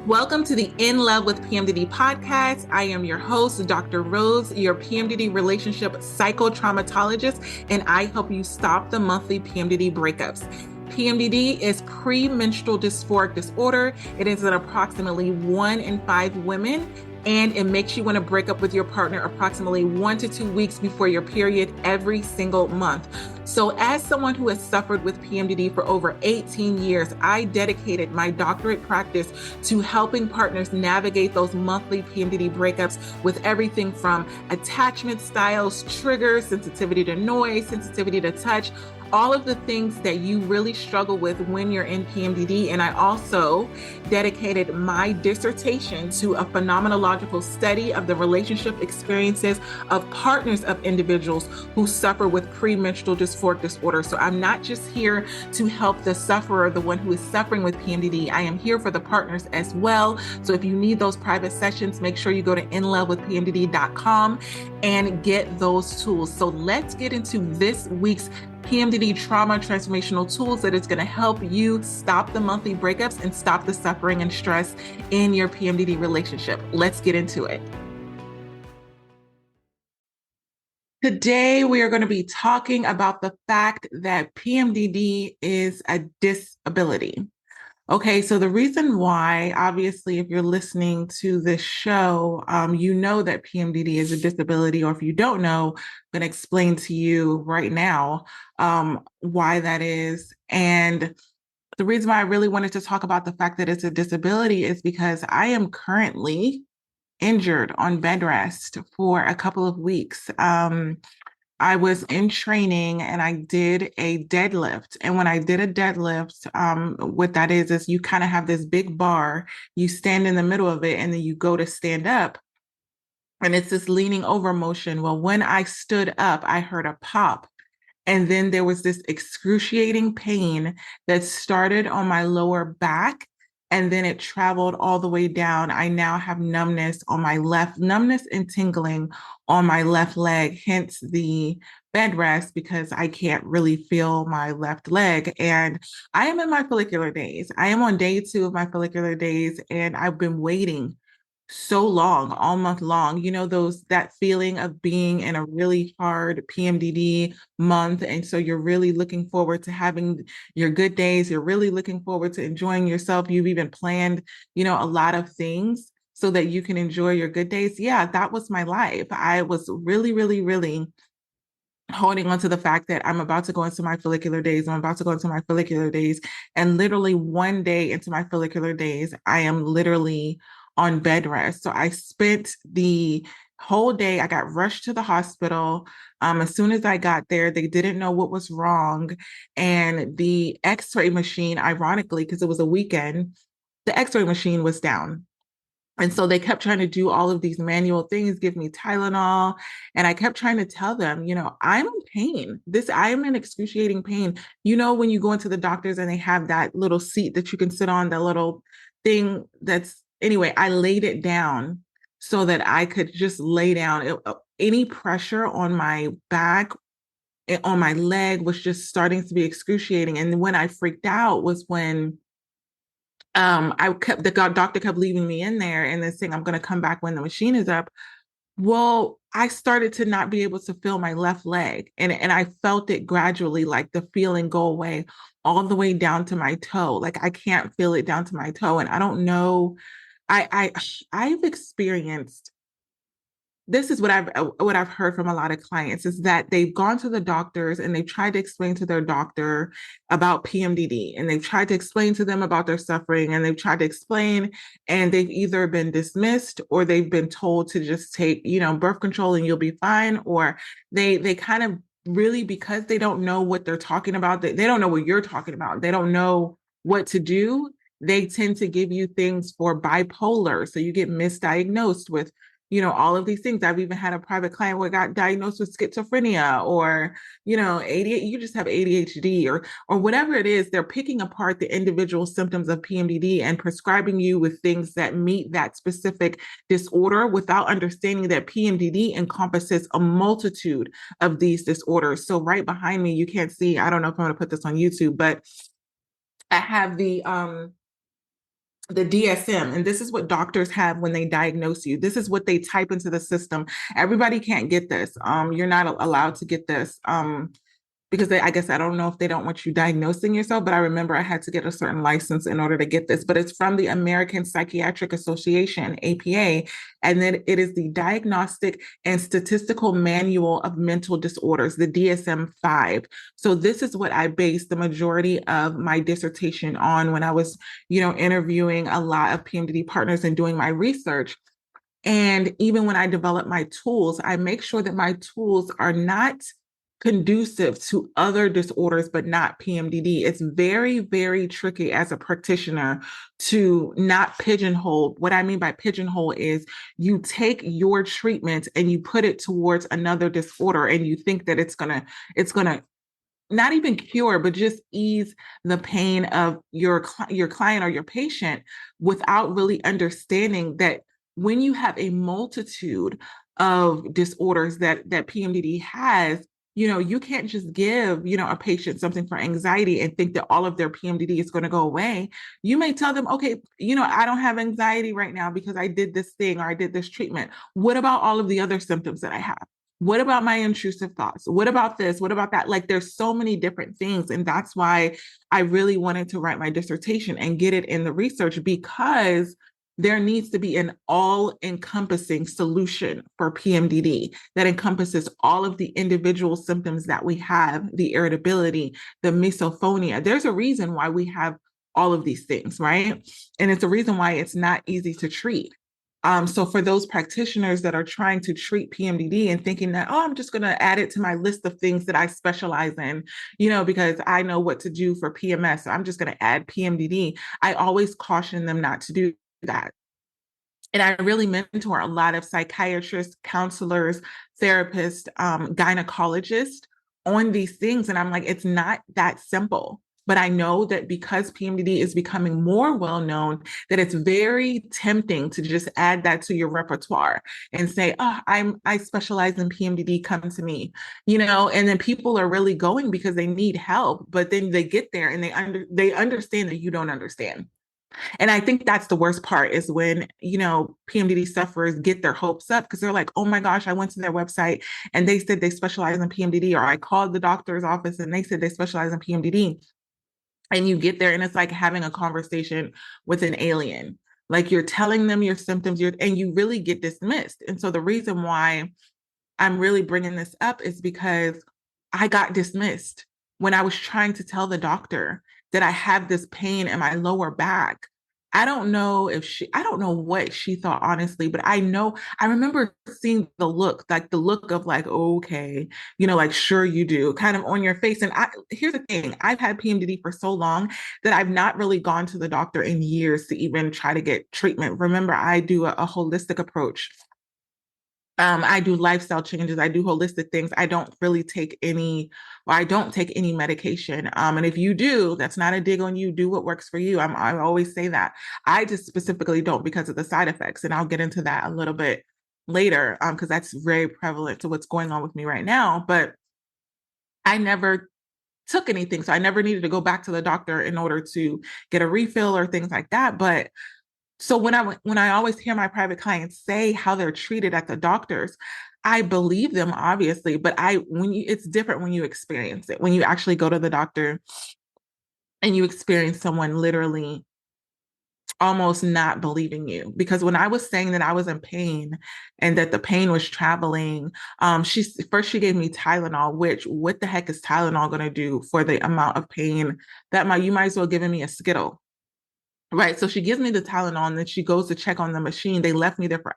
Welcome to the In Love with PMDD podcast. I am your host, Dr. Rose, your PMDD relationship psychotraumatologist, and I help you stop the monthly PMDD breakups. PMDD is premenstrual dysphoric disorder. It is in approximately 1 in 5 women, and it makes you want to break up with your partner approximately 1 to 2 weeks before your period every single month. So as someone who has suffered with PMDD for over 18 years, I dedicated my doctorate practice to helping partners navigate those monthly PMDD breakups with everything from attachment styles, triggers, sensitivity to noise, sensitivity to touch, all of the things that you really struggle with when you're in PMDD. And I also dedicated my dissertation to a phenomenological study of the relationship experiences of partners of individuals who suffer with premenstrual dysphoric disorder. So I'm not just here to help the sufferer, the one who is suffering with PMDD. I am here for the partners as well. So if you need those private sessions, make sure you go to inlovewithpmdd.com and get those tools. So let's get into this week's PMDD trauma transformational tools that is going to help you stop the monthly breakups and stop the suffering and stress in your PMDD relationship. Let's get into it. Today, we are going to be talking about the fact that PMDD is a disability. Okay, so the reason why, obviously, if you're listening to this show, you know that PMDD is a disability, or if you don't know, I'm going to explain to you right now why that is. And the reason why I really wanted to talk about the fact that it's a disability is because I am currently injured on bed rest for a couple of weeks. I was in training and I did a deadlift. And when I did a deadlift, what that is you kind of have this big bar, you stand in the middle of it, and then you go to stand up. And it's this leaning over motion. Well, when I stood up, I heard a pop. And then there was this excruciating pain that started on my lower back, and then it traveled all the way down. I now have numbness on my left, numbness and tingling on my left leg, hence the bed rest, because I can't really feel my left leg. And I am in my follicular days. I am on day 2 of my follicular days, and I've been waiting so long, all month long, that feeling of being in a really hard PMDD month. And so you're really looking forward to having your good days. You're really looking forward to enjoying yourself. You've even planned, a lot of things so that you can enjoy your good days. Yeah, that was my life. I was really, really, really holding on to the fact that I'm about to go into my follicular days. I'm about to go into my follicular days. And literally one day into my follicular days, I am literally on bed rest. So I spent the whole day, I got rushed to the hospital. As soon as I got there, they didn't know what was wrong. And the x-ray machine, ironically, because it was a weekend, the x-ray machine was down. And so they kept trying to do all of these manual things, give me Tylenol. And I kept trying to tell them, I'm in pain. I am in excruciating pain. When you go into the doctors and they have that little seat that you can sit on, the little thing anyway, I laid it down so that I could just lay down. Any pressure on my back, on my leg was just starting to be excruciating. And when I freaked out was when the doctor kept leaving me in there and then saying, I'm going to come back when the machine is up. Well, I started to not be able to feel my left leg. And I felt it gradually, like the feeling go away all the way down to my toe. Like I can't feel it down to my toe. And I don't know, I've experienced, this is what I've heard from a lot of clients, is that they've gone to the doctors and they've tried to explain to their doctor about PMDD, and they've tried to explain to them about their suffering, and they've tried to explain, and they've either been dismissed or they've been told to just take, birth control and you'll be fine, or they kind of really, because they don't know what they're talking about, they don't know what you're talking about, they don't know what to do. They tend to give you things for bipolar, so you get misdiagnosed with all of these things. I've even had a private client where got diagnosed with schizophrenia, or, ADHD, you just have ADHD, or whatever it is. They're picking apart the individual symptoms of PMDD and prescribing you with things that meet that specific disorder without understanding that PMDD encompasses a multitude of these disorders. So right behind me, you can't see, I don't know if I'm going to put this on YouTube, but I have the the DSM, and this is what doctors have when they diagnose you. This is what they type into the system. Everybody can't get this. You're not allowed to get this. Because I guess I don't know if they don't want you diagnosing yourself, but I remember I had to get a certain license in order to get this. But it's from the American Psychiatric Association, APA, and then it is the Diagnostic and Statistical Manual of Mental Disorders, the DSM-5. So this is what I based the majority of my dissertation on when I was, interviewing a lot of PMDD partners and doing my research. And even when I develop my tools, I make sure that my tools are not conducive to other disorders, but not PMDD. It's very, very tricky as a practitioner to not pigeonhole. What I mean by pigeonhole is you take your treatment and you put it towards another disorder and you think that it's gonna not even cure, but just ease the pain of your client or your patient without really understanding that when you have a multitude of disorders that PMDD has, you can't just give, a patient something for anxiety and think that all of their PMDD is going to go away. You may tell them, okay, I don't have anxiety right now because I did this thing or I did this treatment. What about all of the other symptoms that I have? What about my intrusive thoughts? What about this? What about that? Like there's so many different things. And that's why I really wanted to write my dissertation and get it in the research, because there needs to be an all-encompassing solution for PMDD that encompasses all of the individual symptoms that we have, the irritability, the misophonia. There's a reason why we have all of these things, right? And it's a reason why it's not easy to treat. So for those practitioners that are trying to treat PMDD and thinking that, oh, I'm just going to add it to my list of things that I specialize in, because I know what to do for PMS, so I'm just going to add PMDD. I always caution them not to do that. And I really mentor a lot of psychiatrists, counselors, therapists, gynecologists on these things. And I'm like, it's not that simple. But I know that because PMDD is becoming more well known, that it's very tempting to just add that to your repertoire and say, oh, I specialize in PMDD, come to me, and then people are really going because they need help. But then they get there and they understand that you don't understand. And I think that's the worst part is when, PMDD sufferers get their hopes up because they're like, oh my gosh, I went to their website and they said they specialize in PMDD, or I called the doctor's office and they said they specialize in PMDD. And you get there and it's like having a conversation with an alien. Like you're telling them your symptoms, and you really get dismissed. And so the reason why I'm really bringing this up is because I got dismissed when I was trying to tell the doctor that I have this pain in my lower back. I don't know what she thought, honestly, but I remember seeing like the look of like, okay, like, sure you do, kind of on your face. And here's the thing, I've had PMDD for so long that I've not really gone to the doctor in years to even try to get treatment. Remember, I do a holistic approach. I do lifestyle changes. I do holistic things. I don't really take any, well, I don't take any medication. And if you do, that's not a dig on you. Do what works for you. I always say that. I just specifically don't because of the side effects. And I'll get into that a little bit later, because that's very prevalent to what's going on with me right now. But I never took anything. So I never needed to go back to the doctor in order to get a refill or things like that. But so when I always hear my private clients say how they're treated at the doctors, I believe them, obviously, but it's different when you experience it. When you actually go to the doctor and you experience someone literally almost not believing you. Because when I was saying that I was in pain and that the pain was traveling, she gave me Tylenol, which what the heck is Tylenol going to do for the amount of pain you might as well give me a Skittle. Right. So she gives me the Tylenol and then she goes to check on the machine. They left me there for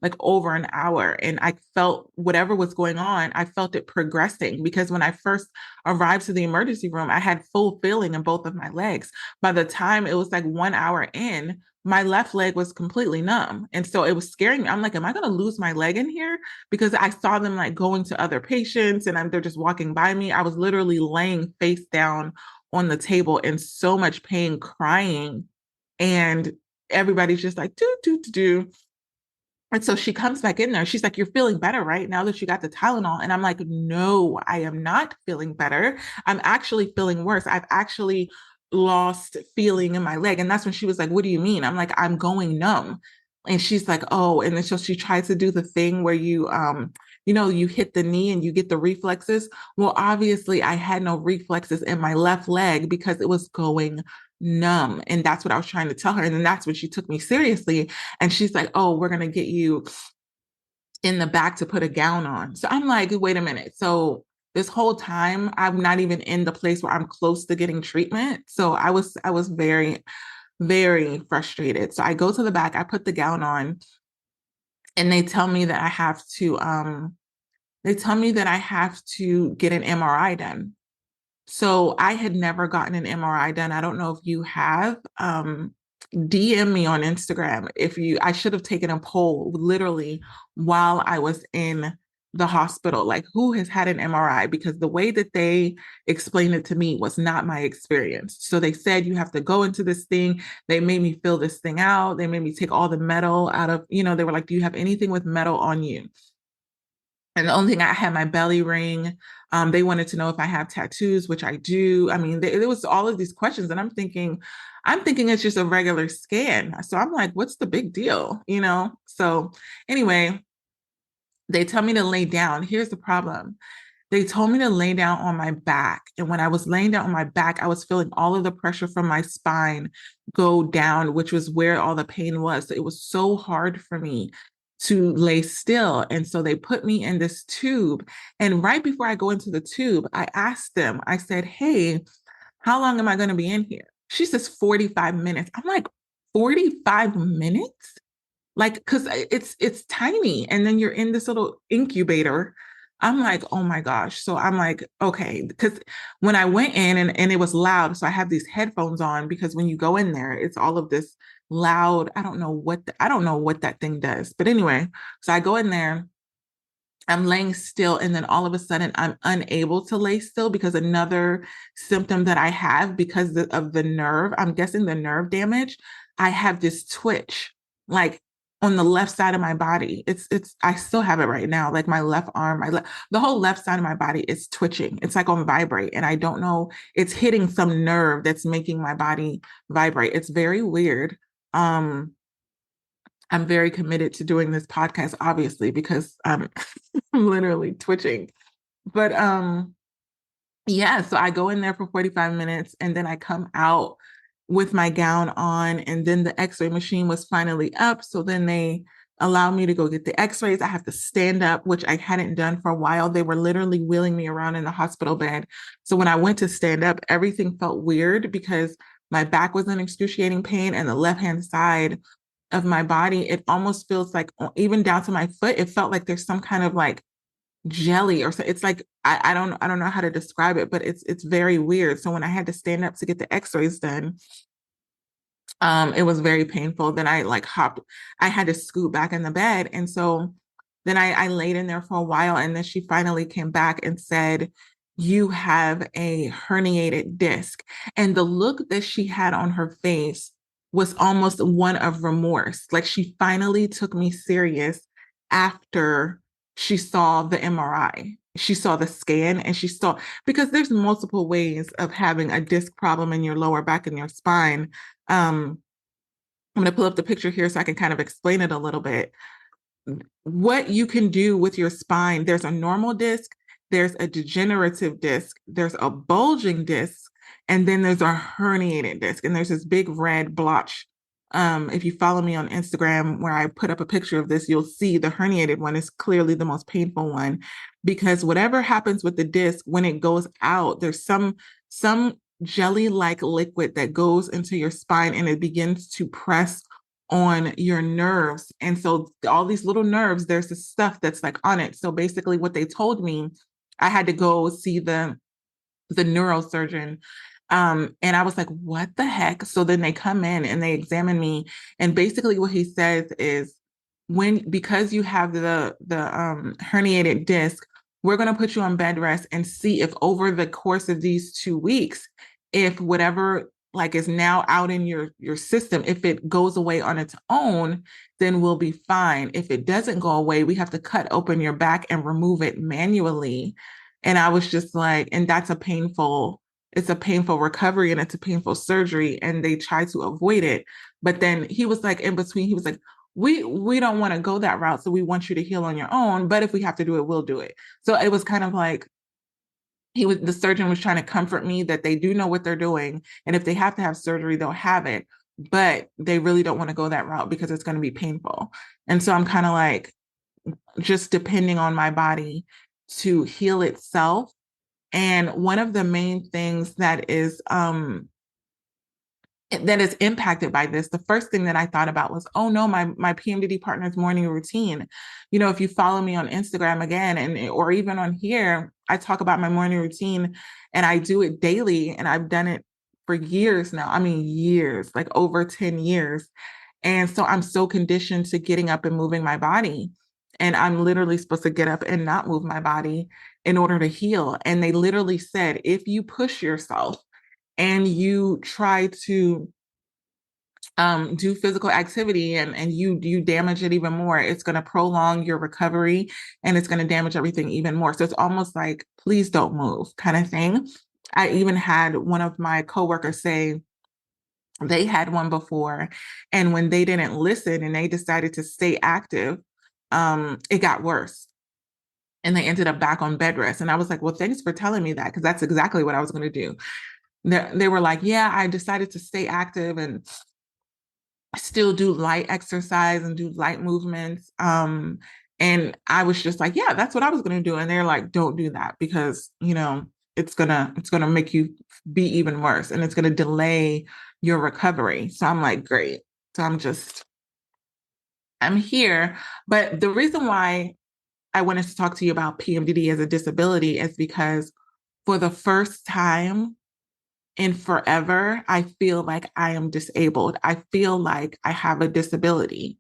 like over an hour. And I felt whatever was going on, I felt it progressing, because when I first arrived to the emergency room, I had full feeling in both of my legs. By the time it was like 1 hour in, my left leg was completely numb. And so it was scaring me. I'm like, am I going to lose my leg in here? Because I saw them like going to other patients and they're just walking by me. I was literally laying face down on the table in so much pain, crying. And everybody's just like, do. And so she comes back in there. She's like, you're feeling better, right? Now that you got the Tylenol. And I'm like, no, I am not feeling better. I'm actually feeling worse. I've actually lost feeling in my leg. And that's when she was like, what do you mean? I'm like, I'm going numb. And she's like, oh, and then so she tries to do the thing where you hit the knee and you get the reflexes. Well, obviously I had no reflexes in my left leg because it was going numb. And that's what I was trying to tell her. And then that's when she took me seriously. And she's like, oh, we're going to get you in the back to put a gown on. So I'm like, wait a minute. So this whole time I'm not even in the place where I'm close to getting treatment. So I was very, very frustrated. So I go to the back, I put the gown on, and they tell me that I have to get an MRI done. So I had never gotten an MRI done. I don't know if you have. DM me on Instagram if you, I should have taken a poll literally while I was in the hospital, like who has had an MRI, because the way that they explained it to me was not my experience. So they said you have to go into this thing. They made me fill this thing out. They made me take all the metal out of, they were like, do you have anything with metal on you? And the only thing, I had my belly ring. They wanted to know if I have tattoos, which I do. I mean, there was all of these questions, and I'm thinking it's just a regular scan. So I'm like, what's the big deal? So anyway, they tell me to lay down. Here's the problem. They told me to lay down on my back. And when I was laying down on my back, I was feeling all of the pressure from my spine go down, which was where all the pain was. So it was so hard for me to lay still. And so they put me in this tube. And right before I go into the tube, I asked them, I said, hey, how long am I going to be in here? She says 45 minutes. I'm like, 45 minutes? Like, because it's tiny, and then you're in this little incubator. I'm like, oh my gosh. So I'm like, okay, because when I went in, and it was loud, so I have these headphones on, because when you go in there, it's all of this loud. I don't know what that thing does, but anyway, so I go in there, I'm laying still, and then all of a sudden I'm unable to lay still, because another symptom that I have, because of the nerve, I'm guessing the nerve damage, I have this twitch, like on the left side of my body. I still have it right now, like my left arm, the whole left side of my body is twitching. It's like on vibrate, and I don't know, it's hitting some nerve that's making my body vibrate. It's very weird. I'm very committed to doing this podcast, obviously, because I'm literally twitching. But yeah, so I go in there for 45 minutes, and then I come out with my gown on, and then the x-ray machine was finally up. So then they allow me to go get the x-rays. I have to stand up, which I hadn't done for a while. They were literally wheeling me around in the hospital bed. So when I went to stand up, everything felt weird, because my back was in excruciating pain, and the left-hand side of my body, it almost feels like, even down to my foot, it felt like there's some kind of like jelly or so. It's like, I don't know how to describe it, but it's very weird. So when I had to stand up to get the x-rays done, it was very painful. Then I had to scoot back in the bed. And so then I laid in there for a while, and then she finally came back and said, you have a herniated disc. And the look that she had on her face was almost one of remorse. Like, she finally took me serious after she saw the MRI. She saw the scan, and she saw, because there's multiple ways of having a disc problem in your lower back and your spine. I'm going to pull up the picture here so I can kind of explain it a little bit. What you can do with your spine, there's a normal disc, there's a degenerative disc, there's a bulging disc, and then there's a herniated disc. And there's this big red blotch. If you follow me on Instagram, where I put up a picture of this, you'll see the herniated one is clearly the most painful one, because whatever happens with the disc, when it goes out, there's some jelly-like liquid that goes into your spine, and it begins to press on your nerves. And so all these little nerves, there's this stuff that's like on it. So basically what they told me, I had to go see the neurosurgeon. And I was like, what the heck? So then they come in and they examine me. And basically what he says is, because you have the herniated disc, we're going to put you on bed rest and see if over the course of these 2 weeks, if whatever like is now out in your system, if it goes away on its own, then we'll be fine. If it doesn't go away, we have to cut open your back and remove it manually. And I was just like, and that's it's a painful recovery and it's a painful surgery, and they try to avoid it. But then he was like in between, he was like, we don't want to go that route. So we want you to heal on your own. But if we have to do it, we'll do it. So it was kind of like the surgeon was trying to comfort me that they do know what they're doing. And if they have to have surgery, they'll have it. But they really don't want to go that route because it's going to be painful. And so I'm kind of like just depending on my body to heal itself. And one of the main things that is impacted by this, the first thing that I thought about was, oh no, my PMDD partner's morning routine. You know, if you follow me on Instagram again, and or even on here, I talk about my morning routine and I do it daily, and I've done it for years now. I mean, years, like over 10 years. And so I'm so conditioned to getting up and moving my body. And I'm literally supposed to get up and not move my body in order to heal. And they literally said, if you push yourself and you try to do physical activity and you damage it even more, it's going to prolong your recovery and it's going to damage everything even more. So it's almost like, please don't move kind of thing. I even had one of my coworkers say they had one before, and when they didn't listen and they decided to stay active, it got worse. And they ended up back on bed rest. And I was like, well, thanks for telling me that, because that's exactly what I was going to do. They were like, yeah, I decided to stay active and still do light exercise and do light movements. And I was just like, yeah, that's what I was going to do. And they're like, don't do that, because, you know, it's gonna make you be even worse, and it's going to delay your recovery. So I'm like, great. So I'm here. But the reason why I wanted to talk to you about PMDD as a disability is because for the first time in forever, I feel like I am disabled. I feel like I have a disability.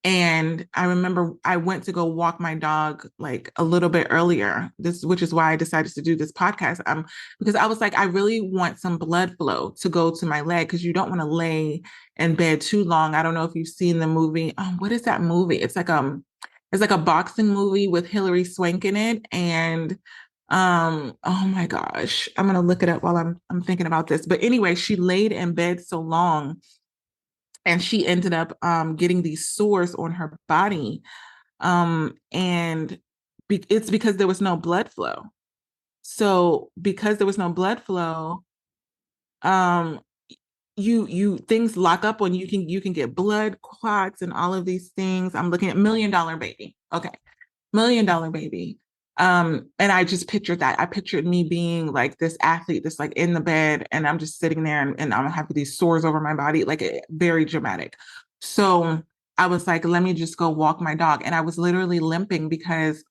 And I remember I went to go walk my dog like a little bit earlier, which is why I decided to do this podcast. Because I was like, I really want some blood flow to go to my leg, because you don't want to lay in bed too long. I don't know if you've seen the movie. What is that movie? It's like a boxing movie with Hilary Swank in it. And oh my gosh, I'm gonna look it up while I'm thinking about this. But anyway, she laid in bed so long, and she ended up getting these sores on her body, and it's because there was no blood flow. So because there was no blood flow, um, you things lock up when you can get blood clots and all of these things. I'm looking at $1 Million Baby. Okay, $1 Million Baby. And I just pictured that. I pictured me being like this athlete that's like in the bed, and I'm just sitting there, and I'm having these sores over my body, like very dramatic. So I was like, let me just go walk my dog. And I was literally limping because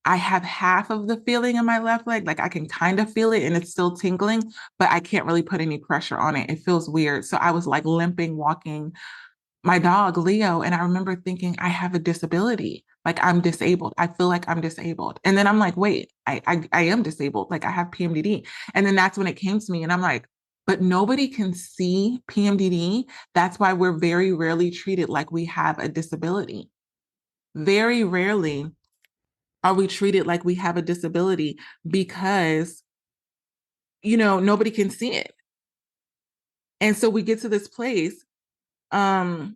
I have half of the feeling in my left leg. Like I can kind of feel it and it's still tingling, but I can't really put any pressure on it. It feels weird. So I was like limping, walking my dog, Leo. And I remember thinking, I have a disability. Like I'm disabled. I feel like I'm disabled. And then I'm like, wait, I am disabled. Like I have PMDD. And then that's when it came to me. And I'm like, but nobody can see PMDD. That's why we're very rarely treated like we have a disability. Very rarely are we treated like we have a disability, because, you know, nobody can see it. And so we get to this place um,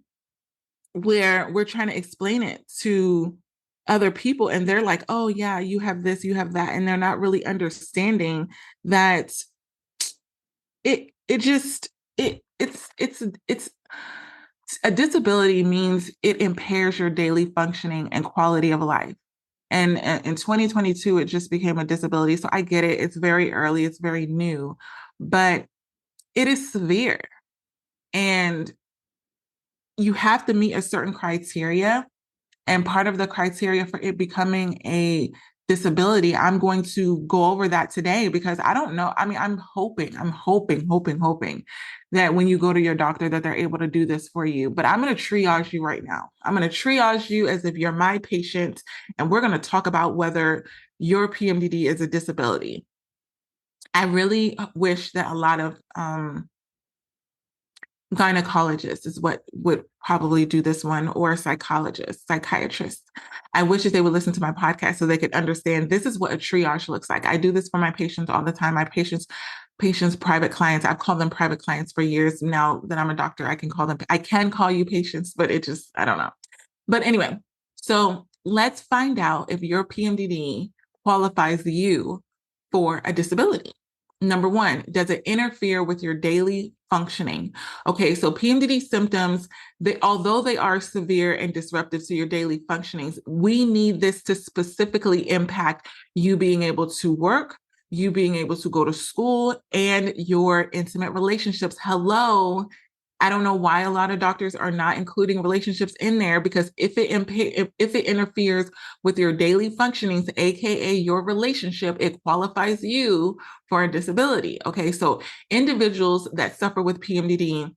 where we're trying to explain it to other people, and they're like, oh yeah, you have this, you have that, and they're not really understanding that it just it's a disability means it impairs your daily functioning and quality of life. And in 2022, it just became a disability. So I get it. It's very early, it's very new, but it is severe. And you have to meet a certain criteria. And part of the criteria for it becoming a disability, I'm going to go over that today, because I don't know. I mean, I'm hoping that when you go to your doctor that they're able to do this for you. But I'm going to triage you right now. I'm going to triage you as if you're my patient, and we're going to talk about whether your PMDD is a disability. I really wish that a lot of gynecologists is what would probably do this one, or psychologists, psychiatrists. I wish that they would listen to my podcast so they could understand this is what a triage looks like. I do this for my patients all the time. My patients patients, private clients. I've called them private clients for years. Now that I'm a doctor, I can call you patients, but I don't know. But anyway, so let's find out if your PMDD qualifies you for a disability. Number one, does it interfere with your daily functioning? Okay, so PMDD symptoms, although they are severe and disruptive to your daily functionings, we need this to specifically impact you being able to work, you being able to go to school, and your intimate relationships. Hello. I don't know why a lot of doctors are not including relationships in there, because if it interferes with your daily functionings, aka your relationship, it qualifies you for a disability. Okay, so individuals that suffer with PMDD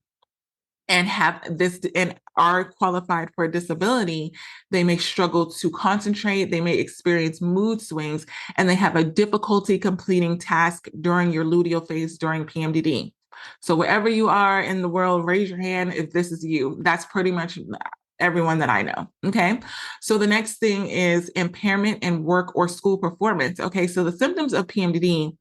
and have this and are qualified for a disability, they may struggle to concentrate, they may experience mood swings, and they have a difficulty completing tasks during your luteal phase during PMDD. So wherever you are in the world, raise your hand if this is you. That's pretty much everyone that I know. Okay. So the next thing is impairment in work or school performance. Okay. So the symptoms of PMDD,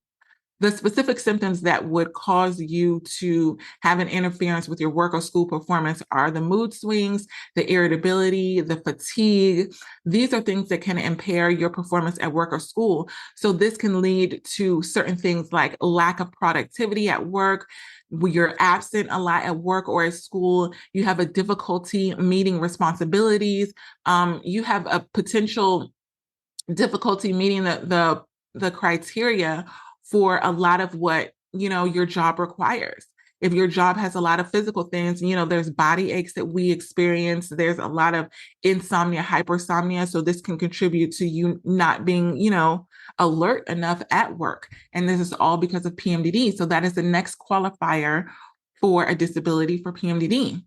the specific symptoms that would cause you to have an interference with your work or school performance are the mood swings, the irritability, the fatigue. These are things that can impair your performance at work or school. So this can lead to certain things like lack of productivity at work. You're absent a lot at work or at school. You have a difficulty meeting responsibilities. You have a potential difficulty meeting the criteria for a lot of what your job requires. If your job has a lot of physical things, there's body aches that we experience. There's a lot of insomnia, hypersomnia. So this can contribute to you not being, alert enough at work. And this is all because of PMDD. So that is the next qualifier for a disability for PMDD.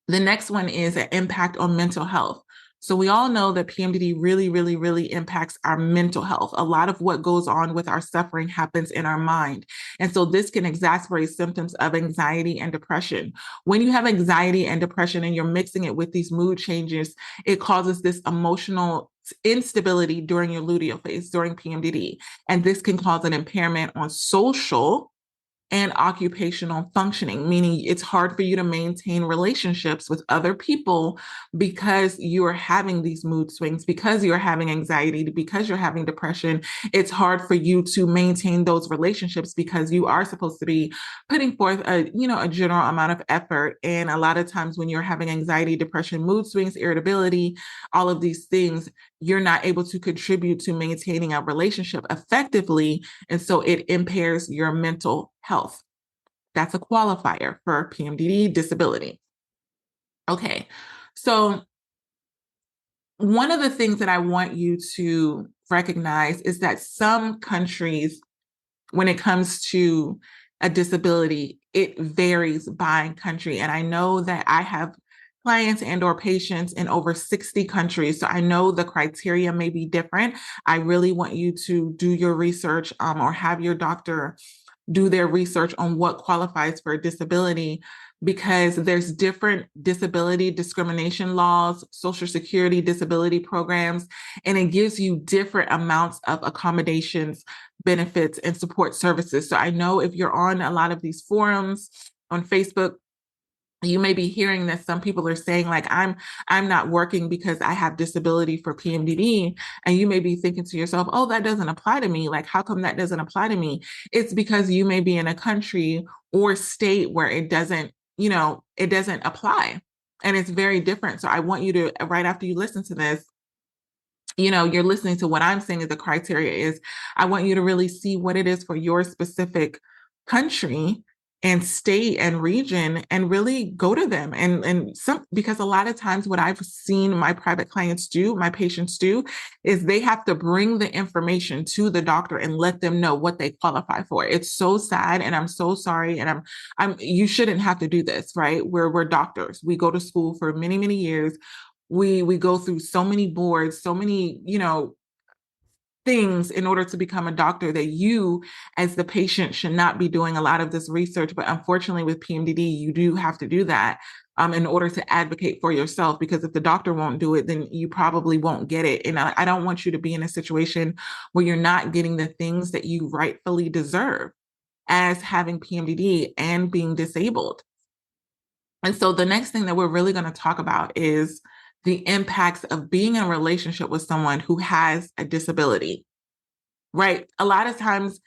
The next one is an impact on mental health. So we all know that PMDD really, really, really impacts our mental health. A lot of what goes on with our suffering happens in our mind. And so this can exacerbate symptoms of anxiety and depression. When you have anxiety and depression and you're mixing it with these mood changes, it causes this emotional instability during your luteal phase, during PMDD. And this can cause an impairment on social and occupational functioning, meaning it's hard for you to maintain relationships with other people because you are having these mood swings, because you're having anxiety, because you're having depression. It's hard for you to maintain those relationships because you are supposed to be putting forth a general amount of effort. And a lot of times when you're having anxiety, depression, mood swings, irritability, all of these things, you're not able to contribute to maintaining a relationship effectively. And so it impairs your mental health. That's a qualifier for PMDD disability. Okay, so one of the things that I want you to recognize is that some countries, when it comes to a disability, it varies by country. And I know that I have clients and or patients in over 60 countries. So I know the criteria may be different. I really want you to do your research or have your doctor do their research on what qualifies for a disability, because there's different disability discrimination laws, Social Security disability programs, and it gives you different amounts of accommodations, benefits, and support services. So I know if you're on a lot of these forums on Facebook, you may be hearing that some people are saying like, I'm not working because I have disability for PMDD. And you may be thinking to yourself, oh, that doesn't apply to me. Like, how come that doesn't apply to me? It's because you may be in a country or state where it doesn't apply. And it's very different. So I want you to, right after you listen to this, you're listening to what I'm saying is the criteria is, I want you to really see what it is for your specific country and state and region, and really go to them because a lot of times what I've seen my private clients do, my patients do, is they have to bring the information to the doctor and let them know what they qualify for. It's so sad, and I'm so sorry, and you shouldn't have to do this, right? We're doctors. We go to school for many, many years. We go through so many boards, so many, things in order to become a doctor, that you as the patient should not be doing a lot of this research. But unfortunately with PMDD, you do have to do that in order to advocate for yourself, because if the doctor won't do it, then you probably won't get it. And I don't want you to be in a situation where you're not getting the things that you rightfully deserve. as having PMDD and being disabled. And so the next thing that we're really going to talk about is the impacts of being in a relationship with someone who has a disability, right? A lot of times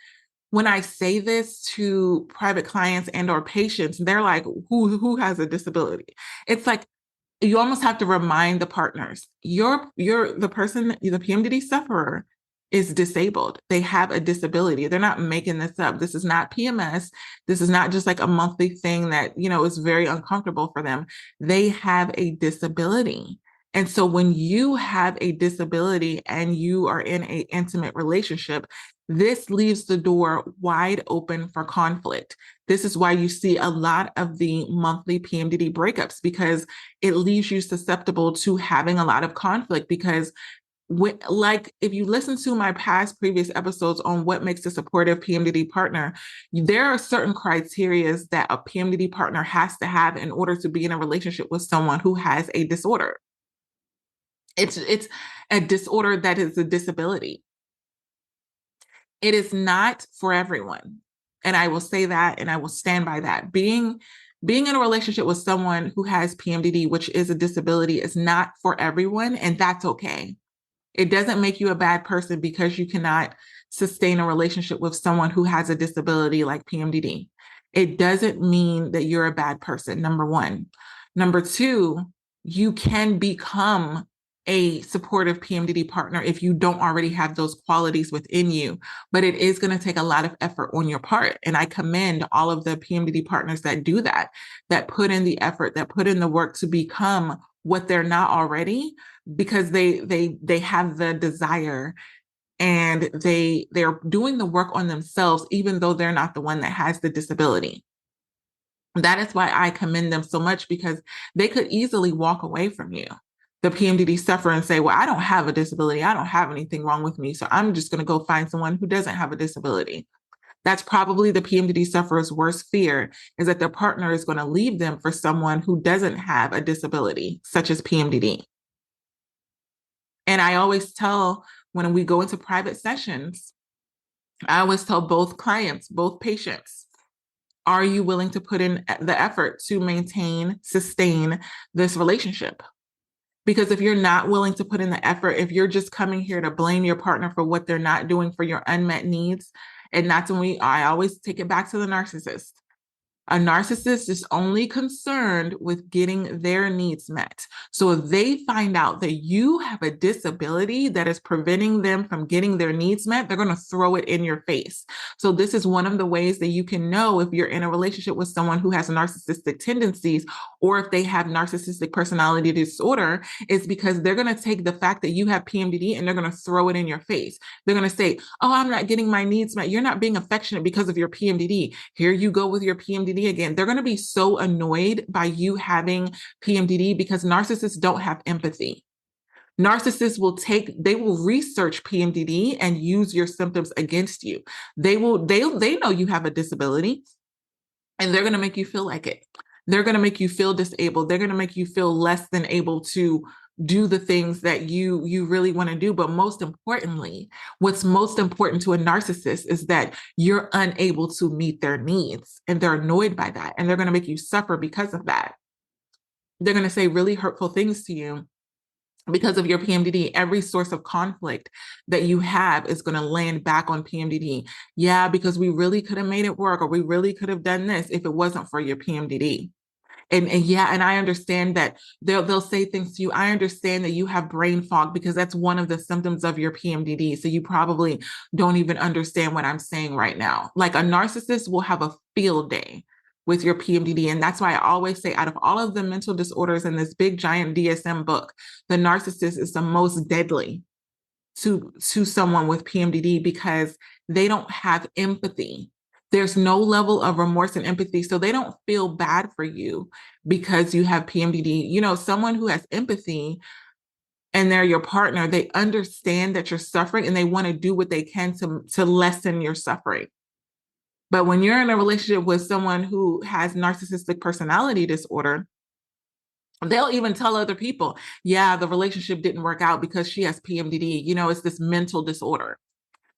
when I say this to private clients and or patients, they're like, who has a disability? It's like, you almost have to remind the partners, you're the person, the PMDD sufferer is disabled. They have a disability. They're not making this up. This is not PMS. This is not just like a monthly thing that, is very uncomfortable for them. They have a disability. And so when you have a disability and you are in an intimate relationship, this leaves the door wide open for conflict. This is why you see a lot of the monthly PMDD breakups, because it leaves you susceptible to having a lot of conflict. Because like if you listen to my previous episodes on what makes a supportive PMDD partner, there are certain criteria that a PMDD partner has to have in order to be in a relationship with someone who has a disorder. It's a disorder that is a disability. It is not for everyone. And I will say that, and I will stand by that. Being in a relationship with someone who has PMDD, which is a disability, is not for everyone, and that's okay. It doesn't make you a bad person because you cannot sustain a relationship with someone who has a disability like PMDD. It doesn't mean that you're a bad person, number one. Number two, you can become a supportive PMDD partner if you don't already have those qualities within you, but it is going to take a lot of effort on your part. And I commend all of the PMDD partners that do that put in the effort, that put in the work to become what they're not already, because they have the desire and they're doing the work on themselves, even though they're not the one that has the disability. That is why I commend them so much, because they could easily walk away from you, the PMDD sufferer, and say, well, I don't have a disability. I don't have anything wrong with me. So I'm just going to go find someone who doesn't have a disability. That's probably the PMDD sufferer's worst fear, is that their partner is going to leave them for someone who doesn't have a disability, such as PMDD. And I always tell, when we go into private sessions, I always tell both clients, both patients, are you willing to put in the effort to maintain, sustain this relationship? Because if you're not willing to put in the effort, if you're just coming here to blame your partner for what they're not doing for your unmet needs, and that's when I always take it back to the narcissist. A narcissist is only concerned with getting their needs met. So if they find out that you have a disability that is preventing them from getting their needs met, they're going to throw it in your face. So this is one of the ways that you can know if you're in a relationship with someone who has narcissistic tendencies, or if they have narcissistic personality disorder, is because they're going to take the fact that you have PMDD and they're going to throw it in your face. They're going to say, oh, I'm not getting my needs met. You're not being affectionate because of your PMDD. Here you go with your PMDD again. They're going to be so annoyed by you having PMDD, because narcissists don't have empathy. Narcissists they will research PMDD and use your symptoms against you. They know you have a disability, and they're going to make you feel like it. They're going to make you feel disabled. They're going to make you feel less than able to do the things that you really want to do. But most importantly, what's most important to a narcissist is that you're unable to meet their needs, and they're annoyed by that, and they're going to make you suffer because of that. They're going to say really hurtful things to you because of your PMDD. Every source of conflict that you have is going to land back on PMDD. Yeah, because we really could have made it work, or we really could have done this if it wasn't for your PMDD. And yeah, and I understand that they'll say things to you. I understand that you have brain fog, because that's one of the symptoms of your PMDD. So you probably don't even understand what I'm saying right now. Like, a narcissist will have a field day with your PMDD. And that's why I always say, out of all of the mental disorders in this big giant DSM book, the narcissist is the most deadly to someone with PMDD, because they don't have empathy. There's no level of remorse and empathy. So they don't feel bad for you because you have PMDD. Someone who has empathy and they're your partner, they understand that you're suffering, and they want to do what they can to lessen your suffering. But when you're in a relationship with someone who has narcissistic personality disorder, they'll even tell other people, yeah, the relationship didn't work out because she has PMDD. It's this mental disorder.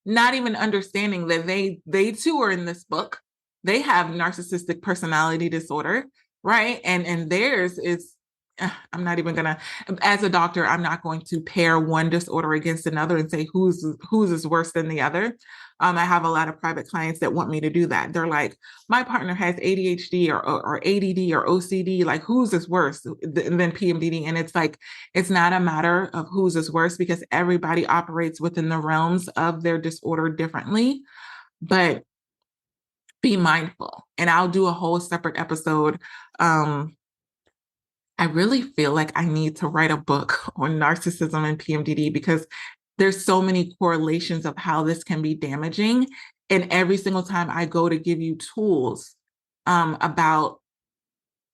Not even understanding that they too are in this book, they have narcissistic personality disorder, right? And theirs is, I'm not even gonna, as a doctor, I'm not going to pair one disorder against another and say whose is worse than the other. I have a lot of private clients that want me to do that. They're like, my partner has ADHD or ADD or OCD, like whose is worse than PMDD? And it's like, it's not a matter of whose is worse because everybody operates within the realms of their disorder differently. But be mindful. And I'll do a whole separate episode. I really feel like I need to write a book on narcissism and PMDD because there's so many correlations of how this can be damaging. And every single time I go to give you tools about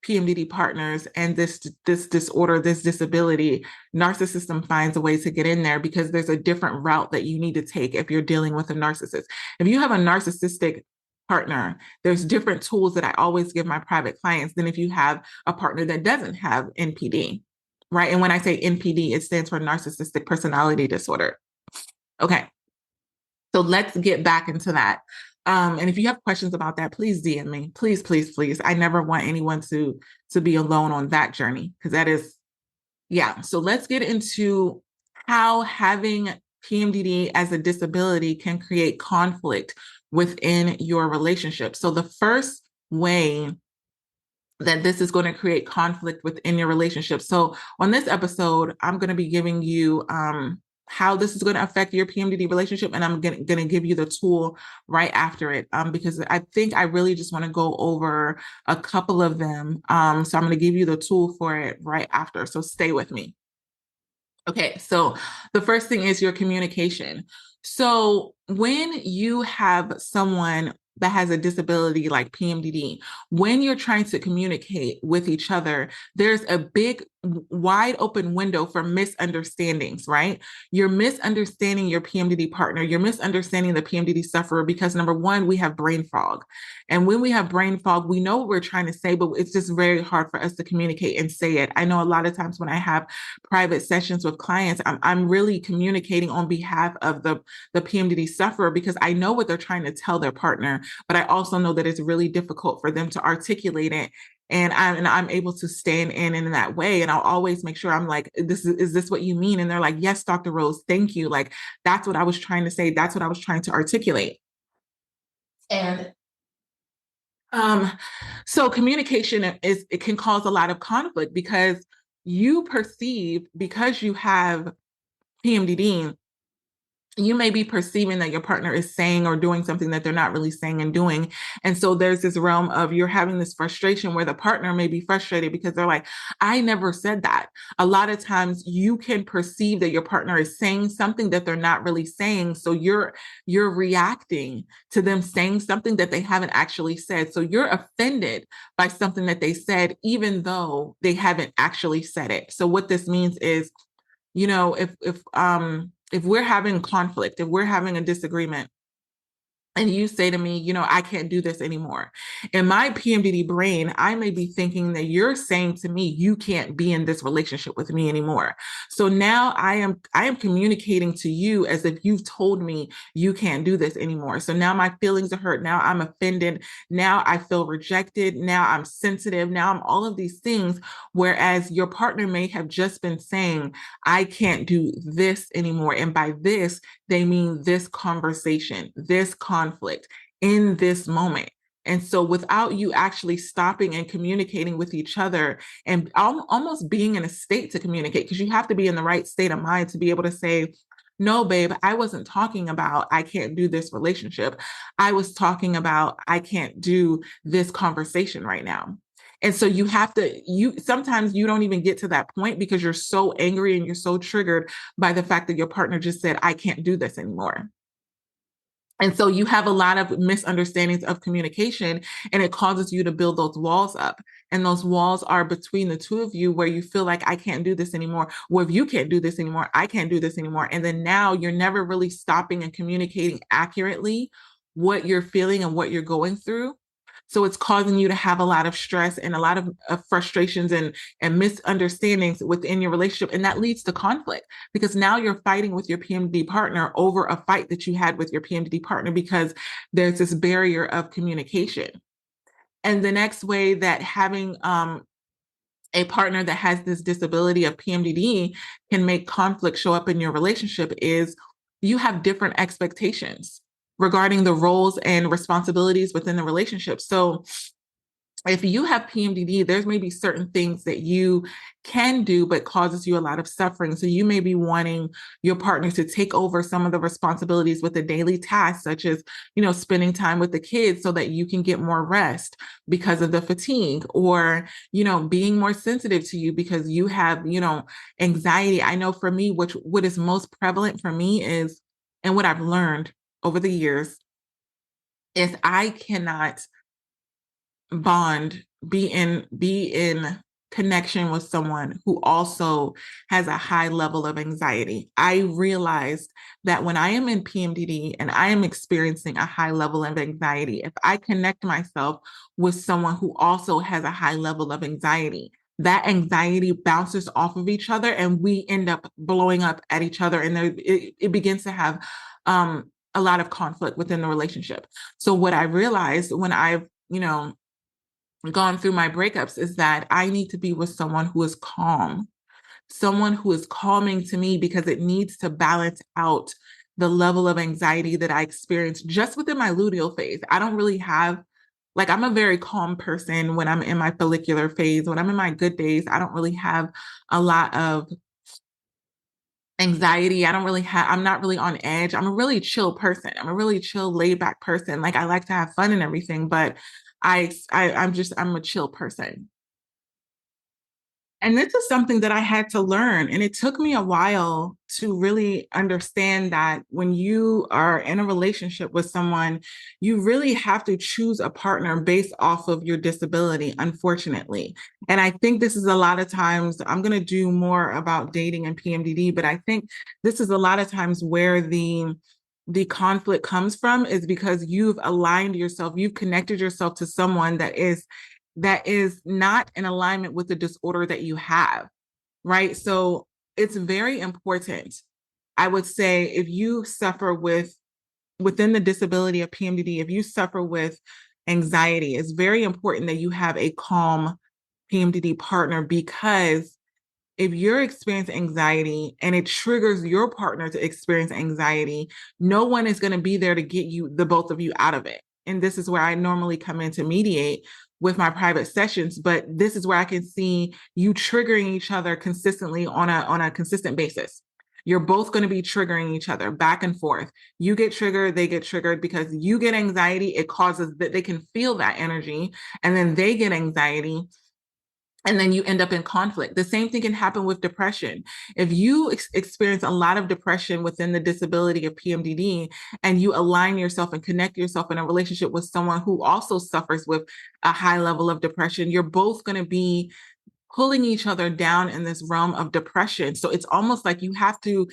PMDD partners and this disorder, this disability, narcissism finds a way to get in there because there's a different route that you need to take if you're dealing with a narcissist. If you have a narcissistic partner, there's different tools that I always give my private clients than if you have a partner that doesn't have NPD, right? And when I say NPD, it stands for narcissistic personality disorder. Okay, so let's get back into that. And if you have questions about that, please DM me. Please, please, please. I never want anyone to be alone on that journey because that is, yeah. So let's get into how having PMDD as a disability can create conflict within your relationship. So the first way that this is going to create conflict within your relationship. So on this episode, I'm going to be giving you how this is going to affect your PMDD relationship, and I'm going to give you the tool right after it because I think I really just want to go over a couple of them. So I'm going to give you the tool for it right after. So stay with me. Okay, so the first thing is your communication. So when you have someone that has a disability like PMDD, when you're trying to communicate with each other, there's a big, wide open window for misunderstandings, right? You're misunderstanding your PMDD partner. You're misunderstanding the PMDD sufferer because number one, we have brain fog. And when we have brain fog, we know what we're trying to say, but it's just very hard for us to communicate and say it. I know a lot of times when I have private sessions with clients, I'm really communicating on behalf of the PMDD sufferer because I know what they're trying to tell their partner, but I also know that it's really difficult for them to articulate it. And I'm able to stand in that way. And I'll always make sure I'm like, is this what you mean? And they're like, yes, Dr. Rose, thank you. Like, that's what I was trying to say. That's what I was trying to articulate. And so communication it can cause a lot of conflict because you perceive, because you have PMDD, you may be perceiving that your partner is saying or doing something that they're not really saying and doing. And so there's this realm of you're having this frustration where the partner may be frustrated because they're like, I never said that. A lot of times you can perceive that your partner is saying something that they're not really saying. So you're reacting to them saying something that they haven't actually said. So you're offended by something that they said, even though they haven't actually said it. So what this means is, you know, if we're having conflict, if we're having a disagreement, and you say to me, you know, I can't do this anymore. In my PMDD brain, I may be thinking that you're saying to me, you can't be in this relationship with me anymore. So now I am communicating to you as if you've told me you can't do this anymore. So now my feelings are hurt. Now I'm offended. Now I feel rejected. Now I'm sensitive. Now I'm all of these things. Whereas your partner may have just been saying, I can't do this anymore. And by this, they mean this conversation, this conflict in this moment. And so without you actually stopping and communicating with each other and almost being in a state to communicate, because you have to be in the right state of mind to be able to say, no, babe, I wasn't talking about I can't do this relationship. I was talking about I can't do this conversation right now. And so you have to, sometimes you don't even get to that point because you're so angry and you're so triggered by the fact that your partner just said, I can't do this anymore. And so you have a lot of misunderstandings of communication, and it causes you to build those walls up. And those walls are between the two of you where you feel like, I can't do this anymore. Or if you can't do this anymore, I can't do this anymore. And then now you're never really stopping and communicating accurately what you're feeling and what you're going through. So it's causing you to have a lot of stress and a lot of frustrations and misunderstandings within your relationship. And that leads to conflict because now you're fighting with your PMDD partner over a fight that you had with your PMDD partner because there's this barrier of communication. And the next way that having a partner that has this disability of PMDD can make conflict show up in your relationship is you have different expectations regarding the roles and responsibilities within the relationship. So if you have PMDD, there's maybe certain things that you can do, but causes you a lot of suffering. So you may be wanting your partner to take over some of the responsibilities with the daily tasks, such as, spending time with the kids so that you can get more rest because of the fatigue, or, being more sensitive to you because you have, anxiety. I know for me, what is most prevalent for me is, and what I've learned over the years is I cannot bond, be in connection with someone who also has a high level of anxiety. I realized that when I am in PMDD and I am experiencing a high level of anxiety, if I connect myself with someone who also has a high level of anxiety, that anxiety bounces off of each other and we end up blowing up at each other, and it begins to have a lot of conflict within the relationship. So what I realized when I've gone through my breakups is that I need to be with someone who is calm, someone who is calming to me, because it needs to balance out the level of anxiety that I experience just within my luteal phase. I don't really have, I'm a very calm person when I'm in my follicular phase. When I'm in my good days, I don't really have a lot of anxiety. I'm not really on edge. I'm a really chill person. I'm a really chill, laid back person. I like to have fun and everything, but I'm a chill person. And this is something that I had to learn. And it took me a while to really understand that when you are in a relationship with someone, you really have to choose a partner based off of your disability, unfortunately. And I think this is a lot of times, I'm going to do more about dating and PMDD, but I think this is a lot of times where the conflict comes from, is because you've aligned yourself, you've connected yourself to someone that is not in alignment with the disorder that you have, right? So it's very important. I would say if you suffer within the disability of PMDD, if you suffer with anxiety, it's very important that you have a calm PMDD partner, because if you're experiencing anxiety and it triggers your partner to experience anxiety, no one is going to be there to get the both of you out of it. And this is where I normally come in to mediate with my private sessions, but this is where I can see you triggering each other consistently on a consistent basis. You're both going to be triggering each other back and forth. You get triggered, they get triggered, because you get anxiety. It causes that they can feel that energy, and then they get anxiety, and then you end up in conflict. The same thing can happen with depression. If you experience a lot of depression within the disability of PMDD, and you align yourself and connect yourself in a relationship with someone who also suffers with a high level of depression, you're both going to be pulling each other down in this realm of depression. So it's almost like you have to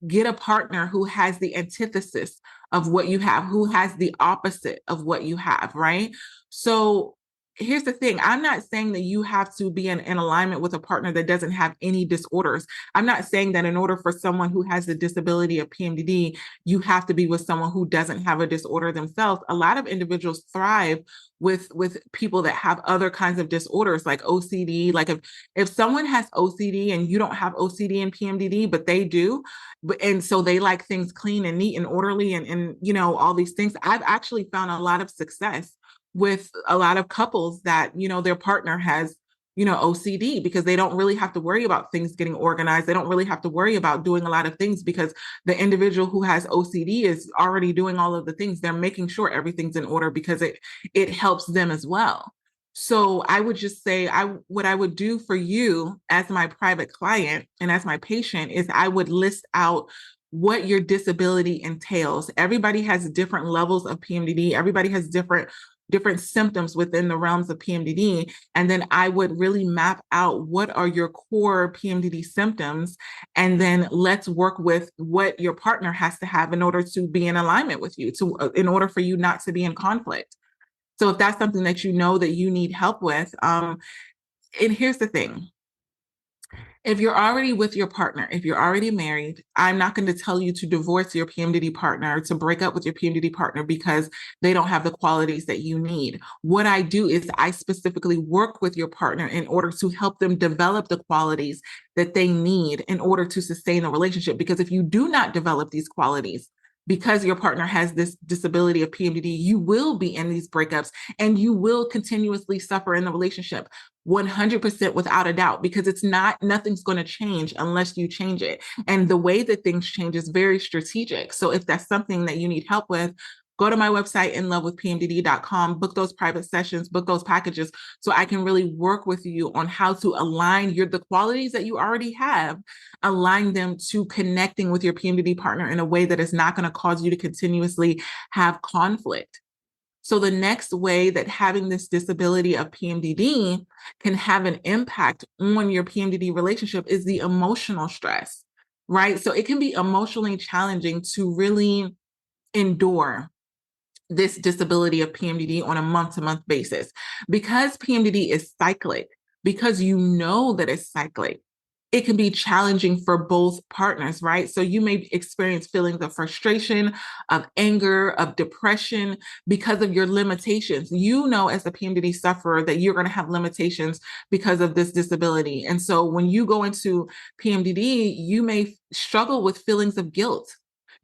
get a partner who has the antithesis of what you have, who has the opposite of what you have, right? So here's the thing. I'm not saying that you have to be in alignment with a partner that doesn't have any disorders. I'm not saying that in order for someone who has the disability of PMDD, you have to be with someone who doesn't have a disorder themselves. A lot of individuals thrive with people that have other kinds of disorders like OCD. Like if someone has OCD and you don't have OCD and PMDD, but they do, and so they like things clean and neat and orderly, and all these things. I've actually found a lot of success with a lot of couples that their partner has OCD, because they don't really have to worry about things getting organized. They don't really have to worry about doing a lot of things, because the individual who has OCD is already doing all of the things. They're making sure everything's in order because it helps them as well. So I would just say, what I would do for you as my private client and as my patient is I would list out what your disability entails. Everybody has different levels of PMDD. Everybody has different symptoms within the realms of PMDD. And then I would really map out what are your core PMDD symptoms. And then let's work with what your partner has to have in order to be in alignment with you, in order for you not to be in conflict. So if that's something that you know that you need help with, and here's the thing. If you're already with your partner, if you're already married, I'm not going to tell you to divorce your PMDD partner, to break up with your PMDD partner because they don't have the qualities that you need. What I do is I specifically work with your partner in order to help them develop the qualities that they need in order to sustain a relationship. Because if you do not develop these qualities, because your partner has this disability of PMDD, you will be in these breakups and you will continuously suffer in the relationship. 100% without a doubt, because nothing's going to change unless you change it. And the way that things change is very strategic. So if that's something that you need help with, go to my website, inlovewithpmdd.com, book those private sessions, book those packages, so I can really work with you on how to align the qualities that you already have, align them to connecting with your PMDD partner in a way that is not going to cause you to continuously have conflict. So the next way that having this disability of PMDD can have an impact on your PMDD relationship is the emotional stress, right? So it can be emotionally challenging to really endure this disability of PMDD on a month-to-month basis. Because PMDD is cyclic, because you know that it's cyclic, it can be challenging for both partners, right? So you may experience feelings of frustration, of anger, of depression because of your limitations. You know, as a PMDD sufferer, that you're going to have limitations because of this disability. And so when you go into PMDD, you may struggle with feelings of guilt.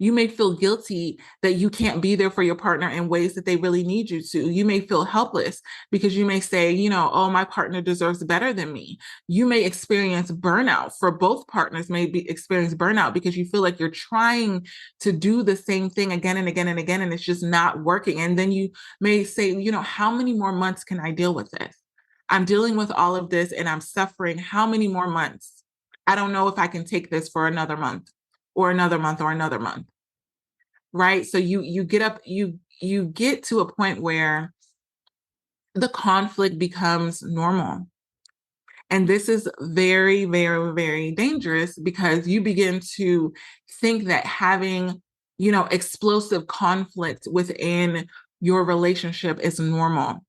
You may feel guilty that you can't be there for your partner in ways that they really need you to. You may feel helpless because you may say, oh, my partner deserves better than me. You may experience burnout. For both partners may experience burnout because you feel like you're trying to do the same thing again and again and again, and it's just not working. And then you may say, how many more months can I deal with this? I'm dealing with all of this and I'm suffering. How many more months? I don't know if I can take this for another month or another month or another month. Right? So you get to a point where the conflict becomes normal. And this is very, very, very dangerous because you begin to think that having, explosive conflict within your relationship is normal.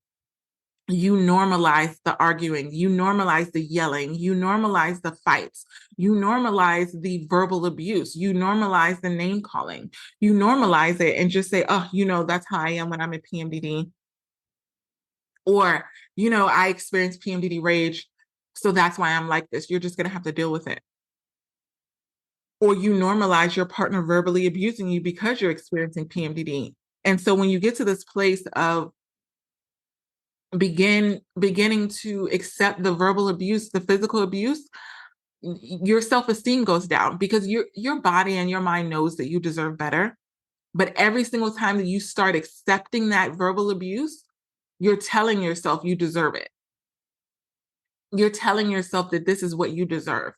You normalize the arguing, you normalize the yelling, you normalize the fights, you normalize the verbal abuse, you normalize the name calling, you normalize it and just say, oh, that's how I am when I'm in PMDD. Or, I experience PMDD rage, so that's why I'm like this. You're just going to have to deal with it. Or you normalize your partner verbally abusing you because you're experiencing PMDD. And so when you get to this place of beginning to accept the verbal abuse, the physical abuse, your self-esteem goes down because your body and your mind knows that you deserve better. But every single time that you start accepting that verbal abuse, you're telling yourself you deserve it. You're telling yourself that this is what you deserve.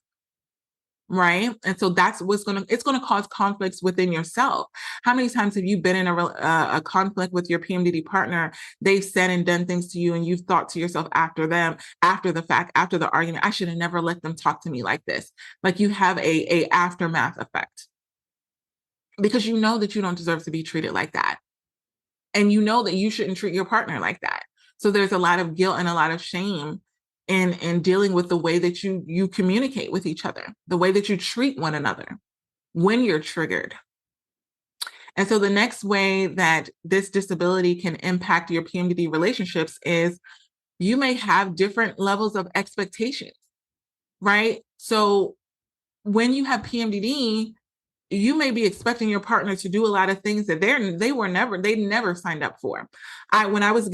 Right. And so that's it's going to cause conflicts within yourself. How many times have you been in a conflict with your PMDD partner? They've said and done things to you and you've thought to yourself after the fact, after the argument, I should have never let them talk to me like this. Like you have a aftermath effect because you know that you don't deserve to be treated like that. And you know that you shouldn't treat your partner like that. So there's a lot of guilt and a lot of shame in dealing with the way that you communicate with each other, the way that you treat one another when you're triggered. And so the next way that this disability can impact your PMDD relationships is you may have different levels of expectations, right? So when you have PMDD, you may be expecting your partner to do a lot of things that they never signed up for. When I was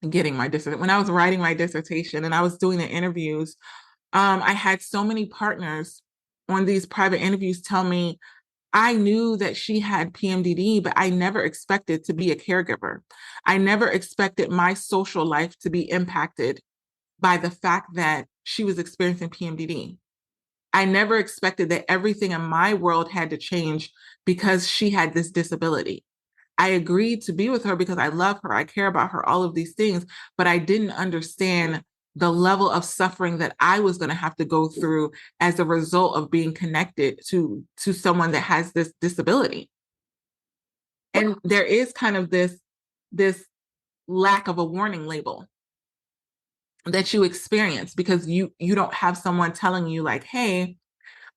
when I was writing my dissertation and I was doing the interviews, I had so many partners on these private interviews tell me, I knew that she had PMDD, but I never expected to be a caregiver. I never expected my social life to be impacted by the fact that she was experiencing PMDD. I never expected that everything in my world had to change because she had this disability. I agreed to be with her because I love her, I care about her, all of these things, but I didn't understand the level of suffering that I was going to have to go through as a result of being connected to someone that has this disability. And there is kind of this this lack of a warning label that you experience because you don't have someone telling you like, hey,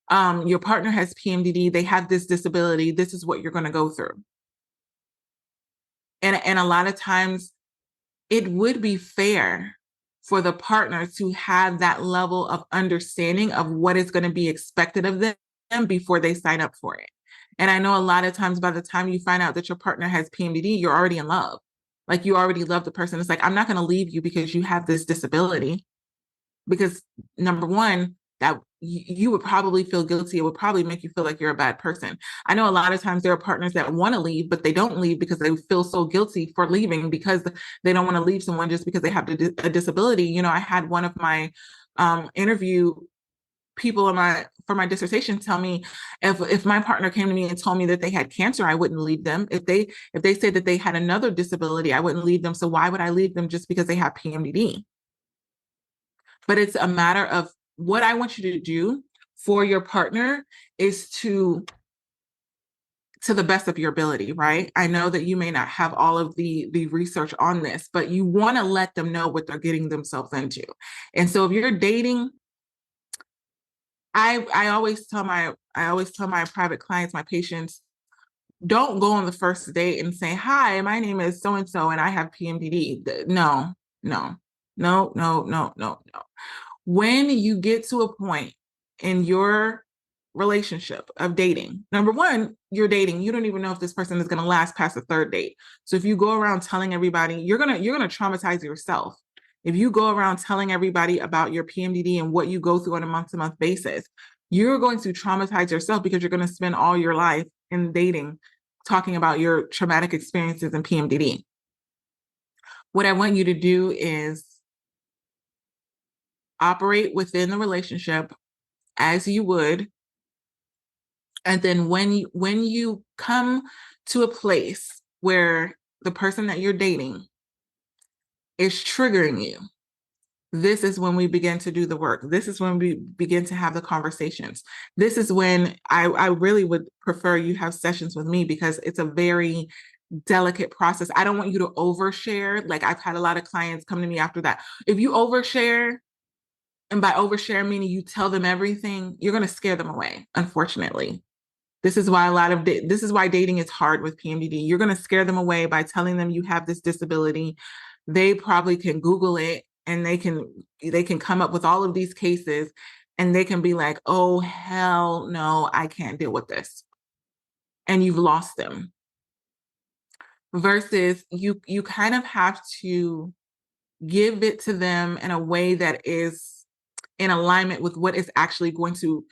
your partner has PMDD, they have this disability, this is what you're going to go through. And a lot of times it would be fair for the partner to have that level of understanding of what is going to be expected of them before they sign up for it. And I know a lot of times by the time you find out that your partner has PMDD, you're already in love. Like you already love the person. It's like, I'm not going to leave you because you have this disability. Because number one, that you would probably feel guilty. It would probably make you feel like you're a bad person. I know a lot of times there are partners that want to leave, but they don't leave because they feel so guilty for leaving because they don't want to leave someone just because they have a disability. You know, I had one of my interview people for my dissertation tell me if my partner came to me and told me that they had cancer, I wouldn't leave them. If they said that they had another disability, I wouldn't leave them. So why would I leave them just because they have PMDD? But it's a matter of what I want you to do for your partner is to the best of your ability, right? I know that you may not have all of the research on this, but you want to let them know what they're getting themselves into. And so if you're dating, I always tell my private clients, my patients, don't go on the first date and say, "Hi, my name is so and so and I have PMDD." No, no, no, no, no, no, no. When you get to a point in your relationship of dating, number one, you're dating, you don't even know if this person is going to last past the third date. So if you go around telling everybody, you're going to traumatize yourself. If you go around telling everybody about your PMDD and what you go through on a month-to-month basis, you're going to traumatize yourself because you're going to spend all your life in dating talking about your traumatic experiences in PMDD. What I want you to do is operate within the relationship as you would. And then when you come to a place where the person that you're dating is triggering you, this is when we begin to do the work. This is when we begin to have the conversations. This is when I really would prefer you have sessions with me because it's a very delicate process. I don't want you to overshare. Like I've had a lot of clients come to me after that. If you overshare, and by overshare meaning you tell them everything, you're going to scare them away, unfortunately. This is why this is why dating is hard with PMDD. You're going to scare them away by telling them you have this disability. They probably can Google it and they can come up with all of these cases and they can be like, "Oh, hell no, I can't deal with this." And you've lost them. Versus you kind of have to give it to them in a way that is in alignment with what is actually going to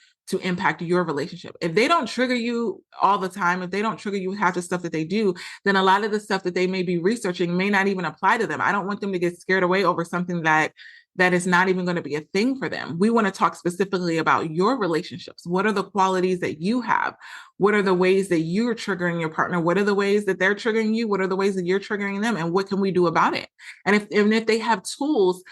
impact your relationship. If they don't trigger you all the time, if they don't trigger you half the stuff that they do, then a lot of the stuff that they may be researching may not even apply to them. I don't want them to get scared away over something that is not even going to be a thing for them. We want to talk specifically about your relationships. What are the qualities that you have? What are the ways that you're triggering your partner? What are the ways that they're triggering you? What are the ways that you're triggering them? And what can we do about it? And if they have tools,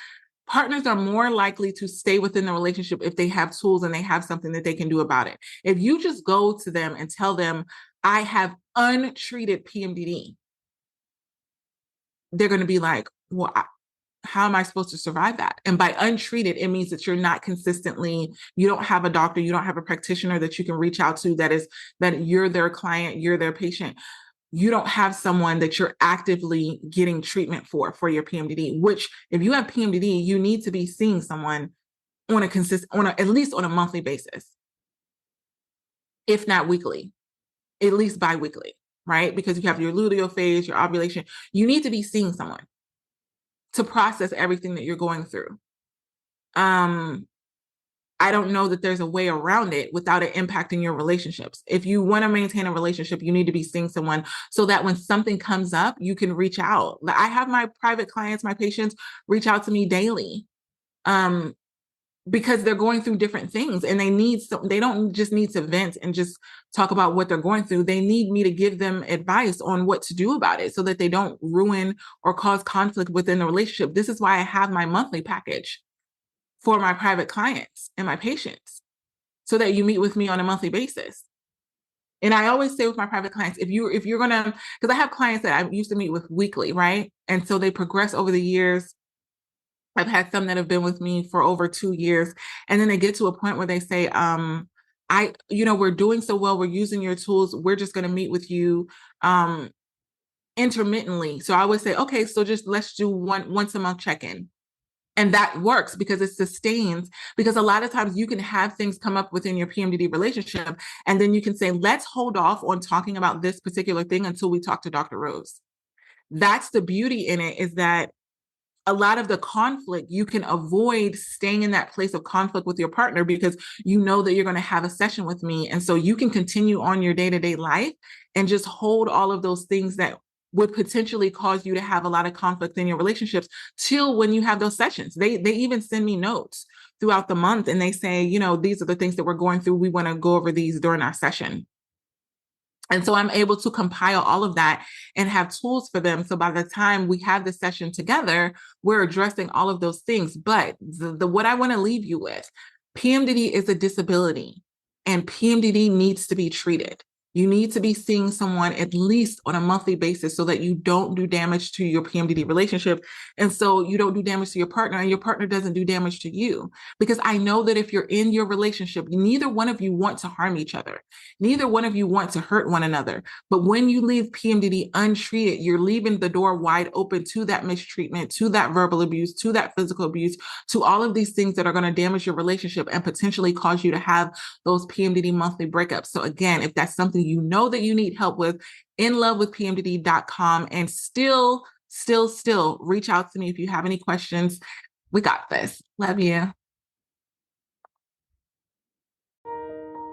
partners are more likely to stay within the relationship if they have tools and they have something that they can do about it. If you just go to them and tell them, "I have untreated PMDD," they're going to be like, "Well, how am I supposed to survive that?" And by untreated, it means that you're not consistently, you don't have a doctor, you don't have a practitioner that you can reach out to that you're their client, you're their patient. You don't have someone that you're actively getting treatment for your PMDD, which if you have PMDD, you need to be seeing someone on at least on a monthly basis, if not weekly, at least bi-weekly, right? Because you have your luteal phase, your ovulation, you need to be seeing someone to process everything that you're going through. I don't know that there's a way around it without it impacting your relationships. If you want to maintain a relationship, you need to be seeing someone so that when something comes up, you can reach out. I have my private clients, my patients reach out to me daily because they're going through different things and they don't just need to vent and just talk about what they're going through. They need me to give them advice on what to do about it so that they don't ruin or cause conflict within the relationship. This is why I have my monthly package for my private clients and my patients so that you meet with me on a monthly basis. And I always say with my private clients, if you're gonna, because I have clients that I used to meet with weekly, right? And so they progress over the years. I've had some that have been with me for over 2 years, and then they get to a point where they say, we're doing so well, we're using your tools, we're just gonna meet with you intermittently. So I would say, okay, so just let's do once a month check-in. And that works because it sustains, because a lot of times you can have things come up within your PMDD relationship, and then you can say, let's hold off on talking about this particular thing until we talk to Dr. Rose. That's the beauty in it, is that a lot of the conflict, you can avoid staying in that place of conflict with your partner because you know that you're going to have a session with me. And so you can continue on your day-to-day life and just hold all of those things that would potentially cause you to have a lot of conflict in your relationships till when you have those sessions. They even send me notes throughout the month, and they say, these are the things that we're going through. We want to go over these during our session. And so I'm able to compile all of that and have tools for them. So by the time we have the session together, we're addressing all of those things. But what I want to leave you with, PMDD is a disability, and PMDD needs to be treated. You need to be seeing someone at least on a monthly basis so that you don't do damage to your PMDD relationship. And so you don't do damage to your partner, and your partner doesn't do damage to you. Because I know that if you're in your relationship, neither one of you want to harm each other. Neither one of you want to hurt one another. But when you leave PMDD untreated, you're leaving the door wide open to that mistreatment, to that verbal abuse, to that physical abuse, to all of these things that are going to damage your relationship and potentially cause you to have those PMDD monthly breakups. So again, if that's something you know that you need help with, inlovewithpmdd.com, and still reach out to me if you have any questions. We got this. Love you.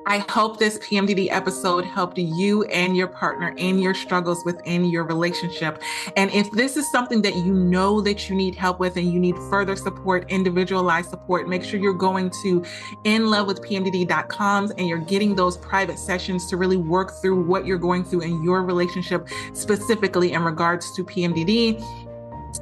I hope this PMDD episode helped you and your partner in your struggles within your relationship. And if this is something that you know that you need help with and you need further support, individualized support, make sure you're going to inlovewithpmdd.com and you're getting those private sessions to really work through what you're going through in your relationship, specifically in regards to PMDD.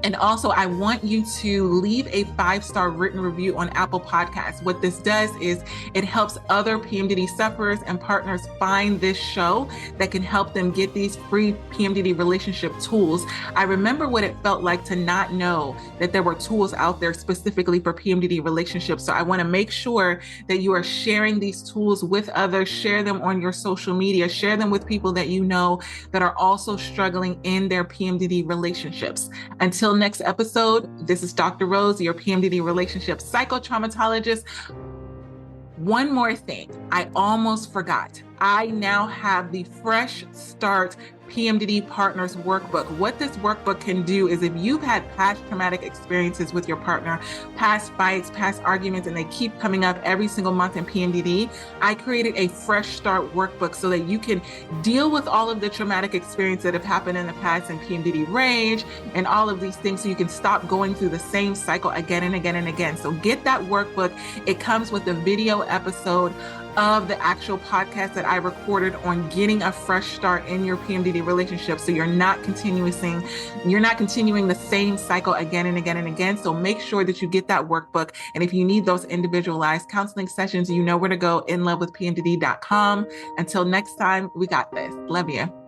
And also, I want you to leave a 5-star written review on Apple Podcasts. What this does is it helps other PMDD sufferers and partners find this show that can help them get these free PMDD relationship tools. I remember what it felt like to not know that there were tools out there specifically for PMDD relationships. So I want to make sure that you are sharing these tools with others, share them on your social media, share them with people that you know that are also struggling in their PMDD relationships. Until next episode, this is Dr. Rose, your PMDD relationship psychotraumatologist. One more thing, I almost forgot. I now have the Fresh Start PMDD Partners Workbook. What this workbook can do is, if you've had past traumatic experiences with your partner, past fights, past arguments, and they keep coming up every single month in PMDD, I created a Fresh Start Workbook so that you can deal with all of the traumatic experiences that have happened in the past in PMDD rage and all of these things, so you can stop going through the same cycle again and again and again. So get that workbook. It comes with a video episode of the actual podcast that I recorded on getting a fresh start in your PMDD relationship, so you're not continuing the same cycle again and again and again. So make sure that you get that workbook. And if you need those individualized counseling sessions, you know where to go, inlovewithpmdd.com. Until next time, we got this. Love you.